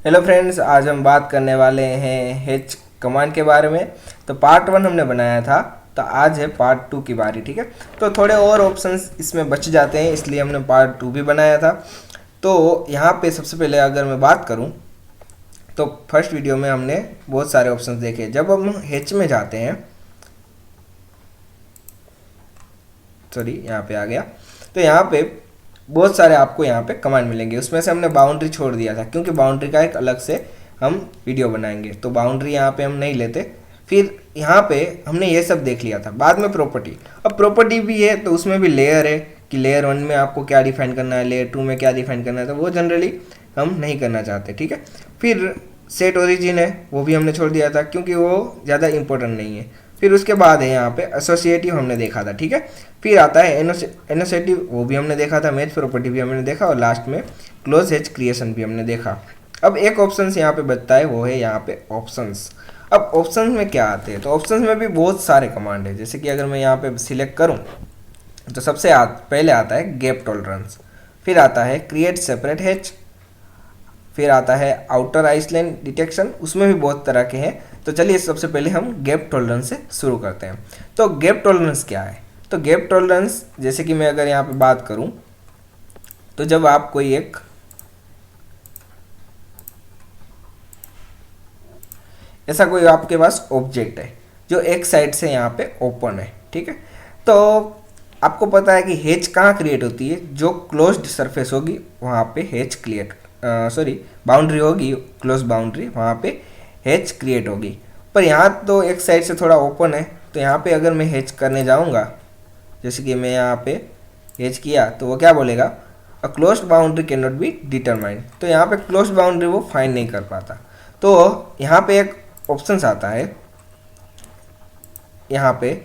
Hello friends, आज हम बात करने वाले हैं हेच कमांड के बारे में। तो पार्ट 1 हमने बनाया था, तो आज है पार्ट 2 की बारी। ठीक है, तो थोड़े और ऑप्शंस इसमें बच जाते हैं, इसलिए हमने पार्ट 2 भी बनाया था। तो यहाँ पे सबसे पहले अगर मैं बात करूँ तो फर्स्ट वीडियो में हमने बहुत सारे ऑप्शंस देखे। जब हम हेच में जाते हैं, सॉरी यहाँ पे आ गया, तो यहाँ पे बहुत सारे आपको यहाँ पे कमांड मिलेंगे। उसमें से हमने बाउंड्री छोड़ दिया था, क्योंकि बाउंड्री का एक अलग से हम वीडियो बनाएंगे, तो बाउंड्री यहाँ पे हम नहीं लेते। फिर यहाँ पे हमने ये सब देख लिया था। बाद में प्रॉपर्टी, अब प्रॉपर्टी भी है तो उसमें भी लेयर है कि लेयर 1 में आपको क्या डिफाइन करना है, लेयर 2 में क्या डिफाइन करना है, तो वो जनरली हम नहीं करना चाहते। ठीक है, फिर सेट ओरिजिन है, वो भी हमने छोड़ दिया था क्योंकि वो ज़्यादा इंपॉर्टेंट नहीं है। फिर उसके बाद है यहाँ पे एसोसिएटिव, हमने देखा था। ठीक है, फिर आता है एनोसेटिव, वो भी हमने देखा था। मैच प्रॉपर्टी भी हमने देखा, और लास्ट में क्लोज हेच क्रिएशन भी हमने देखा। अब एक ऑप्शन यहाँ पे बचता है, वो है यहाँ पे ऑप्शंस। अब ऑप्शंस में क्या आते हैं, तो ऑप्शंस में भी बहुत सारे कमांड है। जैसे कि अगर मैं यहाँ पे सिलेक्ट करूँ तो सबसे पहले आता है गैप टॉलरेंस, फिर आता है क्रिएट सेपरेट हेच, फिर आता है आउटर आइसलैंड डिटेक्शन, उसमें भी बहुत तरह के हैं। तो चलिए सबसे पहले हम गैप टॉलरेंस से शुरू करते हैं। तो गैप टॉलरेंस क्या है, तो गैप टॉलरेंस जैसे कि मैं अगर यहाँ पे बात करूँ, तो जब आप कोई एक ऐसा कोई आपके पास ऑब्जेक्ट है जो एक साइड से यहाँ पे ओपन है, ठीक है, तो आपको पता है कि हेच कहाँ क्रिएट होती है, जो क्लोज्ड सरफेस होगी वहाँ पे हेच क्रिएट बाउंड्री होगी, क्लोज बाउंड्री, वहाँ पे हेच क्रिएट होगी। पर यहाँ तो एक साइड से थोड़ा ओपन है, तो यहाँ पे अगर मैं हेच करने जाऊँगा, जैसे कि मैं यहाँ पे हेच किया, तो वो क्या बोलेगा, a close boundary can not be determined. तो यहाँ पे क्लोज बाउंड्री वो फाइंड नहीं कर पाता। तो यहाँ पे एक ऑप्शन आता है, यहाँ पे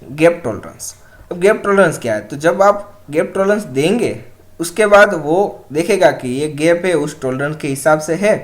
गैप टॉलरेंस। अब गैप टॉलरेंस क्या है, तो जब आप गैप टॉलरेंस देंगे उसके बाद वो देखेगा कि ये गैप है उस टॉलरेंस के हिसाब से है,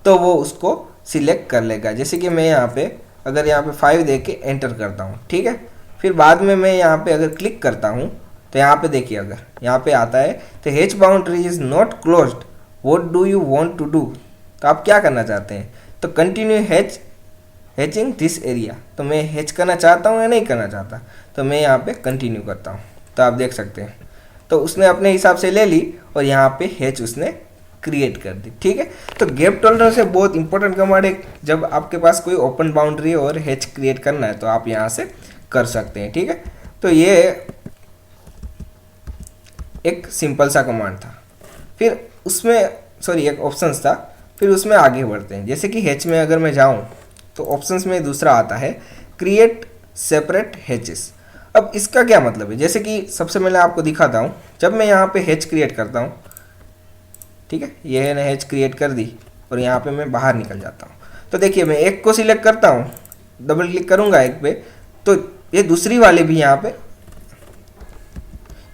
तो वो उसको सिलेक्ट कर लेगा। जैसे कि मैं यहाँ पे अगर यहाँ पे 5 दे के एंटर करता हूँ, ठीक है, फिर बाद में मैं यहाँ पे अगर क्लिक करता हूँ, तो यहाँ पे देखिए अगर यहाँ पे आता है तो H boundary is not closed, what do you want to do, तो आप क्या करना चाहते हैं, तो कंटिन्यू हेचिंग दिस एरिया, तो मैं हेच करना चाहता हूँ या नहीं करना चाहता, तो मैं यहाँ पे कंटिन्यू करता हूँ। तो आप देख सकते हैं, तो उसने अपने हिसाब से ले ली और यहाँ पे हेच उसने क्रिएट कर दी। ठीक है, तो गैप टॉलरेंस से बहुत इंपॉर्टेंट कमांड है। जब आपके पास कोई ओपन बाउंड्री है और हेच क्रिएट करना है, तो आप यहाँ से कर सकते हैं। ठीक है, तो ये एक सिंपल सा कमांड था। फिर उसमें एक ऑप्शंस था, फिर उसमें आगे बढ़ते हैं। जैसे कि हेच में अगर मैं जाऊँ, तो ऑप्शंस में दूसरा आता है क्रिएट सेपरेट हेचेस। अब इसका क्या मतलब है, जैसे कि सबसे पहले आपको दिखाता हूँ। जब मैं यहाँ पे हेच क्रिएट करता हूँ, ठीक है, ये है ना, हेच क्रिएट कर दी और यहाँ पे मैं बाहर निकल जाता हूँ, तो देखिए मैं एक को सिलेक्ट करता हूँ, डबल क्लिक करूँगा एक पे, तो ये दूसरी वाली भी यहाँ पे,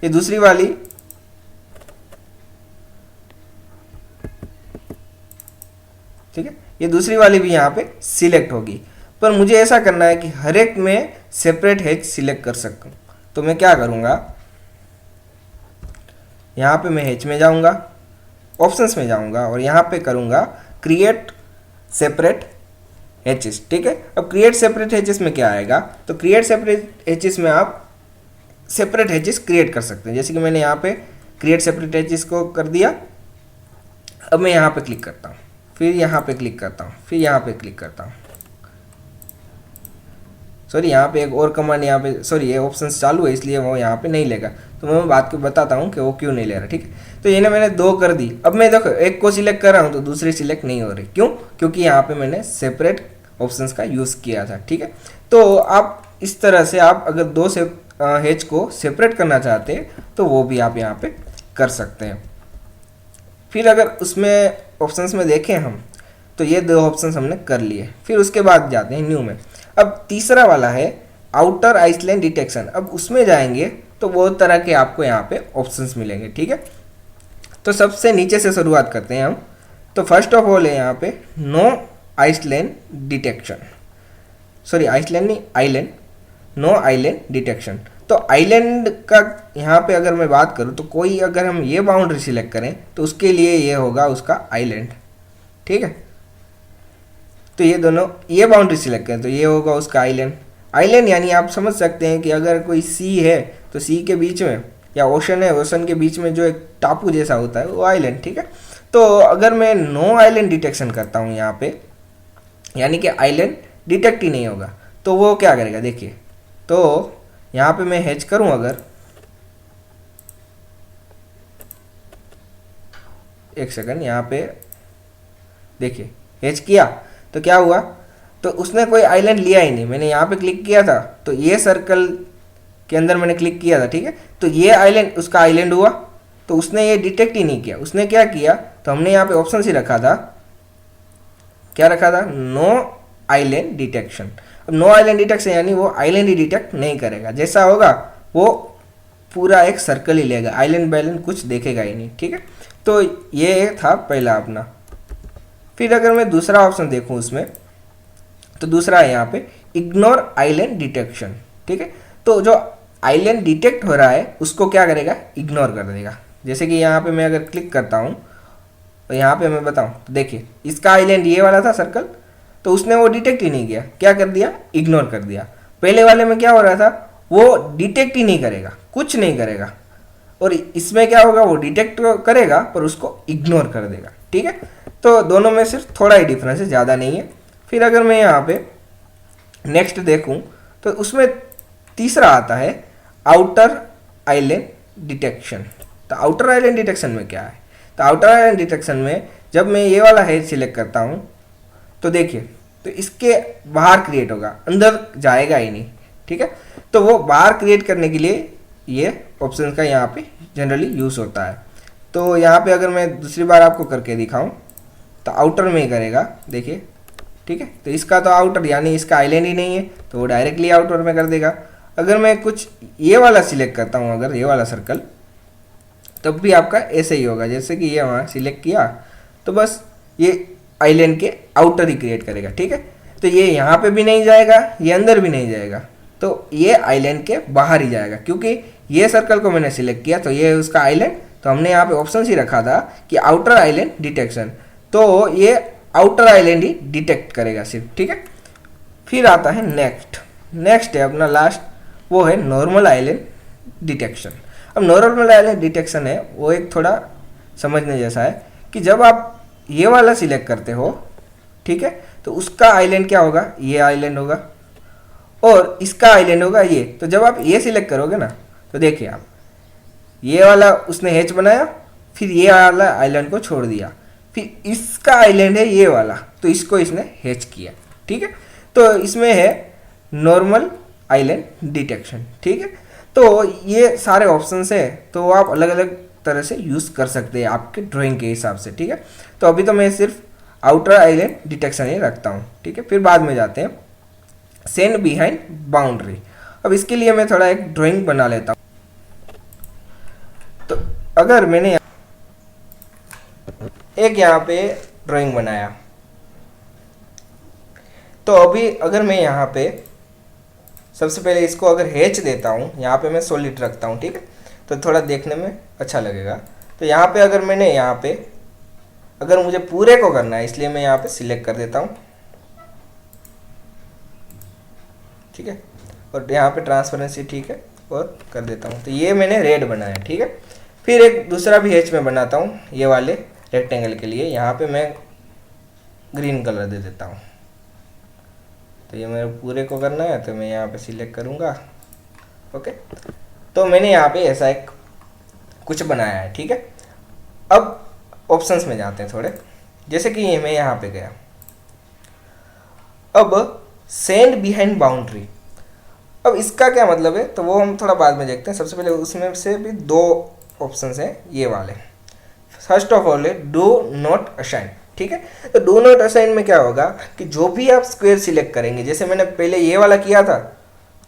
ये दूसरी वाली, ठीक है, ये दूसरी वाली भी यहाँ पे सिलेक्ट होगी। पर मुझे ऐसा करना है कि हर एक में सेपरेट हेच सिलेक्ट कर सकूं, तो मैं क्या करूँगा, यहाँ पे मैं हेच में जाऊँगा, ऑप्शंस में जाऊँगा और यहाँ पे करूँगा क्रिएट सेपरेट हेचेस। ठीक है, अब क्रिएट सेपरेट हेचेस में क्या आएगा, तो क्रिएट सेपरेट हेचेस में आप सेपरेट हेचेस क्रिएट कर सकते हैं। जैसे कि मैंने यहाँ पे क्रिएट सेपरेट हेचेस को कर दिया। अब मैं यहाँ पे क्लिक करता हूँ, फिर यहाँ पे क्लिक करता हूँ, फिर यहाँ पे क्लिक करता हूँ। सॉरी, यहाँ पे एक और कमांड, यहाँ पे सॉरी ये ऑप्शंस चालू है इसलिए वो यहाँ पे नहीं लेगा, तो मैं बात को बताता हूँ कि वो क्यों नहीं ले रहा। ठीक है, तो ये ना मैंने 2 कर दी। अब मैं देखो एक को सिलेक्ट कर रहा हूँ तो दूसरी सिलेक्ट नहीं हो रही, क्यों, क्योंकि यहाँ पे मैंने सेपरेट ऑप्शंस का यूज़ किया था। ठीक है, तो आप इस तरह से आप अगर 2 से हेच को सेपरेट करना चाहते हैं तो वो भी आप यहाँ पे कर सकते हैं। फिर अगर उसमें ऑप्शंस में देखें हम, तो ये 2 ऑप्शंस हमने कर लिए। फिर उसके बाद जाते हैं न्यू में। अब तीसरा वाला है आउटर आइसलैंड डिटेक्शन। अब उसमें जाएंगे तो बहुत तरह के आपको यहाँ पे ऑप्शंस मिलेंगे। ठीक है, तो सबसे नीचे से शुरुआत करते हैं हम। तो फर्स्ट ऑफ ऑल है यहाँ पे no iceland detection, sorry iceland नहीं, आइलैंड, नो आइलैंड डिटेक्शन। तो आइलैंड का यहाँ पे अगर मैं बात करूँ, तो कोई अगर हम ये बाउंड्री सिलेक्ट करें तो उसके लिए ये होगा उसका आइलैंड। ठीक है, तो ये दोनों, ये बाउंड्री सिलेक्ट करें तो ये होगा उसका आइलैंड। आइलैंड यानी आप समझ सकते हैं कि अगर कोई सी है तो सी के बीच में, या ओशन है ओशन के बीच में जो एक टापू जैसा होता है वो आइलैंड, ठीक है। तो अगर मैं नो आइलैंड डिटेक्शन करता हूँ यहाँ पे, यानी कि आइलैंड डिटेक्ट ही नहीं होगा, तो वो क्या करेगा देखिए। तो यहाँ पे मैं हैच करूँ अगर, एक सेकंड, यहाँ पे देखिए हैच किया तो क्या हुआ, तो उसने कोई आइलैंड लिया ही नहीं। मैंने यहाँ पे क्लिक किया था तो ये सर्कल के अंदर मैंने क्लिक किया था, ठीक है। तो ये आइलैंड उसका आइलैंड हुआ, तो उसने ये डिटेक्ट ही नहीं किया। उसने क्या किया, तो हमने यहाँ पे ऑप्शन ही रखा था, क्या रखा था, नो आइलैंड डिटेक्शन। अब नो आइलैंड डिटेक्शन यानी वो आइलैंड ही डिटेक्ट नहीं करेगा, जैसा होगा वो पूरा एक सर्कल ही लेगा, आइलैंड बैलेंड कुछ देखेगा ही नहीं, ठीक है। तो ये था पहला अपना। फिर अगर मैं दूसरा ऑप्शन देखूं उसमें, तो दूसरा है यहाँ पे इग्नोर आइलैंड डिटेक्शन, ठीक है। तो जो आइलैंड डिटेक्ट हो रहा है उसको क्या करेगा, इग्नोर कर देगा। जैसे कि यहाँ पे मैं अगर क्लिक करता हूँ तो यहाँ पे मैं बताऊँ तो देखिए इसका आइलैंड ये वाला था सर्कल, तो उसने वो डिटेक्ट ही नहीं किया, क्या कर दिया, इग्नोर कर दिया। पहले वाले में क्या हो रहा था, वो डिटेक्ट ही नहीं करेगा, कुछ नहीं करेगा, और इसमें क्या होगा, वो डिटेक्ट करेगा पर उसको इग्नोर कर देगा, ठीक है। तो दोनों में सिर्फ थोड़ा ही डिफरेंस है, ज़्यादा नहीं है। फिर अगर मैं यहाँ पे नेक्स्ट देखूँ तो उसमें तीसरा आता है आउटर आइलैंड डिटेक्शन। तो आउटर आइलैंड डिटेक्शन में क्या है, तो आउटर आइलैंड डिटेक्शन में जब मैं ये वाला हेड सिलेक्ट करता हूँ तो देखिए, तो इसके बाहर क्रिएट होगा, अंदर जाएगा ही नहीं, ठीक है। तो वो बाहर क्रिएट करने के लिए ये ऑप्शन का यहाँ पे जनरली यूज़ होता है। तो यहाँ पे अगर मैं दूसरी बार आपको करके दिखाऊं तो आउटर में ही करेगा, देखिए, ठीक है। तो इसका तो आउटर यानी इसका आइलैंड ही नहीं है, तो वो डायरेक्टली आउटर में कर देगा। अगर मैं कुछ ये वाला सिलेक्ट करता हूँ, अगर ये वाला सर्कल, तब भी आपका ऐसे ही होगा, जैसे कि ये वहाँ सिलेक्ट किया तो बस ये आइलैंड के आउटर ही क्रिएट करेगा, ठीक है। तो ये यहाँ पे भी नहीं जाएगा, ये अंदर भी नहीं जाएगा, तो ये आइलैंड के बाहर ही जाएगा, क्योंकि ये सर्कल को मैंने सिलेक्ट किया तो ये है उसका आइलैंड। तो हमने यहाँ पे ऑप्शन ही रखा था कि आउटर आइलैंड डिटेक्शन, तो ये आउटर आइलैंड ही डिटेक्ट करेगा सिर्फ, ठीक है। फिर आता है नेक्स्ट है अपना लास्ट, वो है नॉर्मल आइलैंड डिटेक्शन। अब नॉर्मल आइलैंड डिटेक्शन है वो एक थोड़ा समझने जैसा है कि जब आप ये वाला सिलेक्ट करते हो, ठीक है, तो उसका आइलैंड क्या होगा, ये आइलैंड होगा, और इसका आइलैंड होगा ये। तो जब आप ये सिलेक्ट करोगे ना, तो देखिए आप ये वाला उसने हैच बनाया, फिर ये वाला आइलैंड को छोड़ दिया, फिर इसका आइलैंड है ये वाला, तो इसको इसने हैच किया, ठीक है। तो इसमें है नॉर्मल आइलैंड डिटेक्शन, ठीक है। तो ये सारे ऑप्शंस है, तो आप अलग अलग तरह से यूज़ कर सकते हैं आपके ड्राइंग के हिसाब से, ठीक है। तो अभी तो मैं सिर्फ आउटर आइलैंड डिटेक्शन ही रखता हूँ, ठीक है। फिर बाद में जाते हैं सेंड बिहाइंड बाउंड्री। अब इसके लिए मैं थोड़ा एक ड्राइंग बना लेता हूँ। तो अगर मैंने एक यहाँ पे ड्राइंग बनाया, तो अभी अगर मैं यहाँ पे सबसे पहले इसको अगर हैच देता हूँ, यहाँ पे मैं सॉलिड रखता हूँ, ठीक है, तो थोड़ा देखने में अच्छा लगेगा। तो यहाँ पे अगर मैंने यहाँ पे अगर मुझे पूरे को करना है, इसलिए मैं यहाँ पे सिलेक्ट कर देता हूँ, ठीक है, और यहाँ पे ट्रांसपेरेंसी ठीक है और कर देता हूँ। तो ये मैंने रेड बनाया, ठीक है। फिर एक दूसरा भी हैच में बनाता हूँ ये वाले रेक्टेंगल के लिए, यहाँ पे मैं ग्रीन कलर दे देता हूँ। तो ये मेरे पूरे को करना है, तो मैं यहाँ पे सिलेक्ट करूँगा, ओके। तो मैंने यहाँ पे ऐसा एक कुछ बनाया है, ठीक है। अब ऑप्शंस में जाते हैं थोड़े, जैसे कि ये मैं यहाँ पे गया। अब सेंड बिहाइंड बाउंड्री, अब इसका क्या मतलब है, तो वो हम थोड़ा बाद में देखते हैं। सबसे पहले उसमें से भी दो ऑप्शंस हैं ये वाले। फर्स्ट ऑफ ऑल है डू नॉट असाइन, ठीक है। तो डू नॉट असाइन में क्या होगा कि जो भी आप स्क्वायर सिलेक्ट करेंगे, जैसे मैंने पहले ये वाला किया था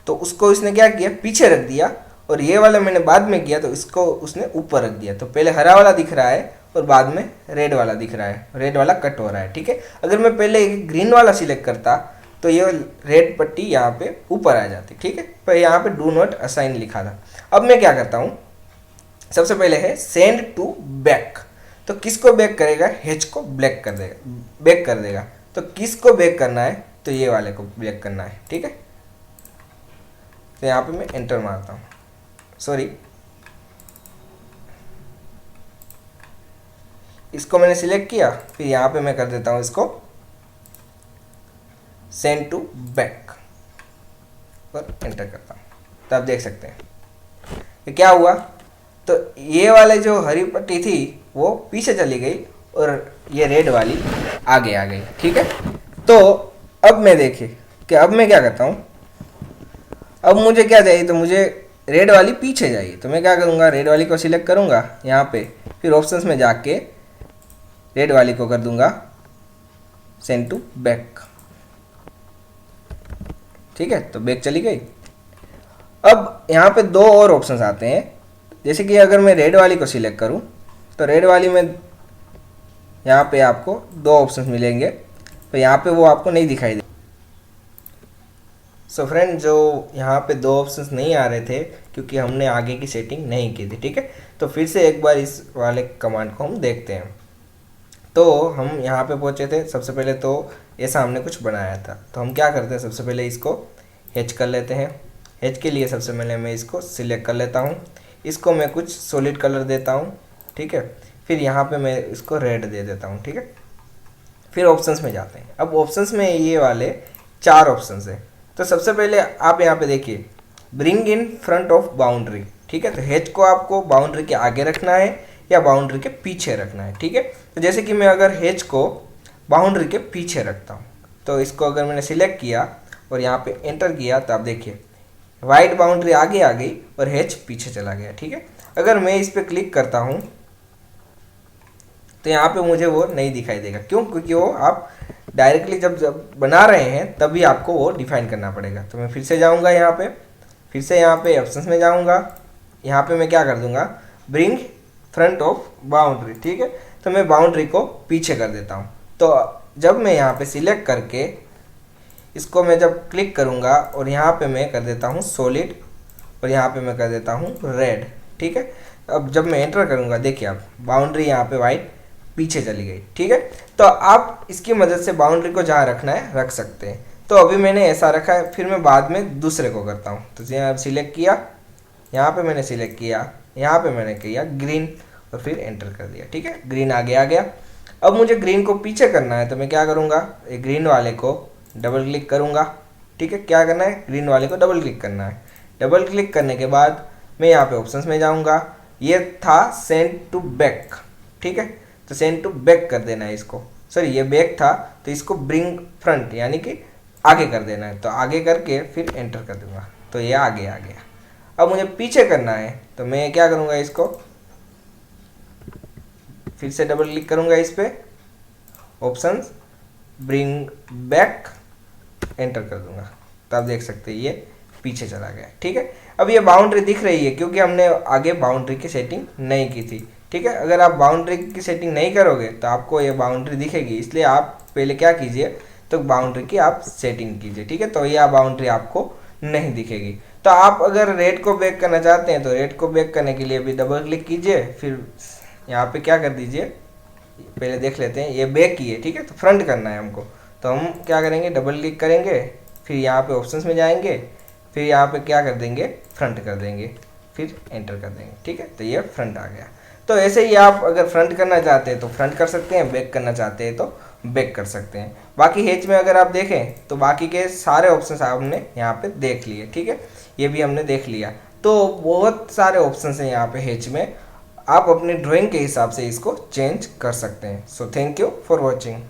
तो उसको इसने क्या किया, पीछे रख दिया, और ये वाला मैंने बाद में किया तो इसको उसने ऊपर रख दिया। तो पहले हरा वाला दिख रहा है और बाद में रेड वाला दिख रहा है, रेड वाला कट हो रहा है, ठीक है। अगर मैं पहले ग्रीन वाला सिलेक्ट करता तो ये रेड पट्टी यहाँ पे ऊपर आ जाती, ठीक है। पर यहाँ पे डू नॉट असाइन लिखा था। अब मैं क्या करता हूँ, सबसे पहले है सेंड टू बैक। तो किसको बैक करेगा, हैच को बैक कर देगा, बैक कर देगा। तो किसको बैक करना है, तो ये वाले को बैक करना है, ठीक है। तो यहाँ पे मैं एंटर मारता हूँ, सॉरी इसको मैंने सिलेक्ट किया, फिर यहाँ पे मैं कर देता हूँ इसको सेंड टू बैक और एंटर करता हूँ। तो आप देख सकते हैं कि क्या हुआ, तो ये वाले जो हरी पट्टी थी वो पीछे चली गई और ये रेड वाली आगे आ गई, ठीक है। तो अब मैं देखिए कि अब मैं क्या करता हूँ, अब मुझे क्या चाहिए, तो मुझे रेड वाली पीछे चाहिए। तो मैं क्या करूँगा, रेड वाली को सिलेक्ट करूँगा यहाँ पे, फिर ऑप्शंस में जाके रेड वाली को कर दूंगा सेंड टू बैक, ठीक है। तो बैक चली गई। अब यहाँ पे दो और ऑप्शंस आते हैं, जैसे कि अगर मैं रेड वाली को सिलेक्ट करूँ तो रेड वाली में यहाँ पे आपको दो ऑप्शंस मिलेंगे, तो यहाँ पे वो आपको नहीं दिखाई दे। सो फ्रेंड, जो यहाँ पे दो ऑप्शंस नहीं आ रहे थे क्योंकि हमने आगे की सेटिंग नहीं की थी, ठीक है। तो फिर से एक बार इस वाले कमांड को हम देखते हैं। तो हम यहाँ पे पहुँचे थे, सबसे पहले तो ऐसा हमने कुछ बनाया था। तो हम क्या करते हैं, सबसे पहले इसको हैच कर लेते हैं। हैच के लिए सबसे पहले मैं इसको सिलेक्ट कर लेता हूँ, इसको मैं कुछ सॉलिड कलर देता हूँ, ठीक है। फिर यहाँ पे मैं इसको रेड दे देता हूँ, ठीक है। फिर ऑप्शंस में जाते हैं। अब ऑप्शंस में ये वाले 4 ऑप्शंस है। तो सबसे पहले आप यहाँ पे देखिए bring in front of boundary, ठीक है। तो हैच को आपको बाउंड्री के आगे रखना है या बाउंड्री के पीछे रखना है, ठीक है। तो जैसे कि मैं अगर हैच को बाउंड्री के पीछे रखता हूँ, तो इसको अगर मैंने सिलेक्ट किया और यहाँ पे एंटर किया, तो आप देखिए वाइट बाउंड्री आगे आ गई और हैच पीछे चला गया, ठीक है। अगर मैं इस पर क्लिक करता हूँ तो यहाँ पे मुझे वो नहीं दिखाई देगा, क्यों? क्योंकि वो आप डायरेक्टली जब बना रहे हैं तभी आपको वो डिफाइन करना पड़ेगा। तो मैं फिर से जाऊँगा यहाँ पे, फिर से यहाँ पे ऑप्शंस में जाऊँगा, यहाँ पे मैं क्या कर दूँगा, ब्रिंग फ्रंट ऑफ बाउंड्री, ठीक है। तो मैं बाउंड्री को पीछे कर देता हूँ। तो जब मैं यहाँ पे सिलेक्ट करके इसको मैं जब क्लिक करूँगा और यहाँ पे मैं कर देता हूँ सॉलिड और यहाँ पे मैं कर देता हूँ रेड, ठीक है। अब जब मैं एंटर करूँगा, देखिए आप बाउंड्री यहाँ पे वाइट पीछे चली गई, ठीक है। तो आप इसकी मदद से बाउंड्री को जहाँ रखना है रख सकते हैं। तो अभी मैंने ऐसा रखा है, फिर मैं बाद में दूसरे को करता हूँ। तो यहाँ सिलेक्ट किया, यहाँ पे मैंने सिलेक्ट किया, यहाँ पे मैंने किया ग्रीन और फिर एंटर कर दिया, ठीक है। ग्रीन आगे आ गया। अब मुझे ग्रीन को पीछे करना है, तो मैं क्या करूँगा, ग्रीन वाले को डबल क्लिक करूँगा, ठीक है। क्या करना है, ग्रीन वाले को डबल क्लिक करना है। डबल क्लिक करने के बाद मैं यहाँ पे ऑप्शंस में जाऊँगा, ये था सेंड टू बैक, ठीक है। तो सेंड टू बैक कर देना है इसको, सॉरी ये बैक था तो इसको ब्रिंग फ्रंट यानी कि आगे कर देना है। तो आगे करके फिर एंटर कर दूंगा, तो ये आगे आ गया। अब मुझे पीछे करना है, तो मैं क्या करूँगा, इसको फिर से डबल क्लिक करूँगा इस पर, ऑप्शंस ब्रिंग बैक, एंटर कर दूंगा। तो आप देख सकते हैं ये पीछे चला गया, ठीक है। अब ये बाउंड्री दिख रही है क्योंकि हमने आगे बाउंड्री की सेटिंग नहीं की थी, ठीक है। अगर आप बाउंड्री की सेटिंग नहीं करोगे तो आपको ये बाउंड्री दिखेगी, इसलिए आप पहले क्या कीजिए, तो बाउंड्री की आप सेटिंग कीजिए, ठीक है। तो यह बाउंड्री आपको नहीं दिखेगी। तो आप अगर रेड को बैक करना चाहते हैं तो रेड को बैक करने के लिए भी डबल क्लिक कीजिए, फिर यहाँ पे क्या कर दीजिए, पहले देख लेते हैं, ये बैक की है, ठीक है। तो फ्रंट करना है हमको, तो हम क्या करेंगे, डबल क्लिक करेंगे, फिर यहाँ पे ऑप्शंस में जाएंगे, फिर यहाँ पे क्या कर देंगे, फ्रंट कर देंगे, फिर एंटर कर देंगे, ठीक है। तो ये फ्रंट आ गया। तो ऐसे ही आप अगर फ्रंट करना चाहते हैं तो फ्रंट कर सकते हैं, बैक करना चाहते हैं तो बैक कर सकते हैं। बाकी हैच में अगर आप देखें तो बाकी के सारे ऑप्शंस आपने यहाँ पे देख लिए, ठीक है। ये भी हमने देख लिया। तो बहुत सारे ऑप्शंस हैं यहाँ पे हैच में, आप अपनी ड्राइंग के हिसाब से इसको चेंज कर सकते हैं। So thank you for watching.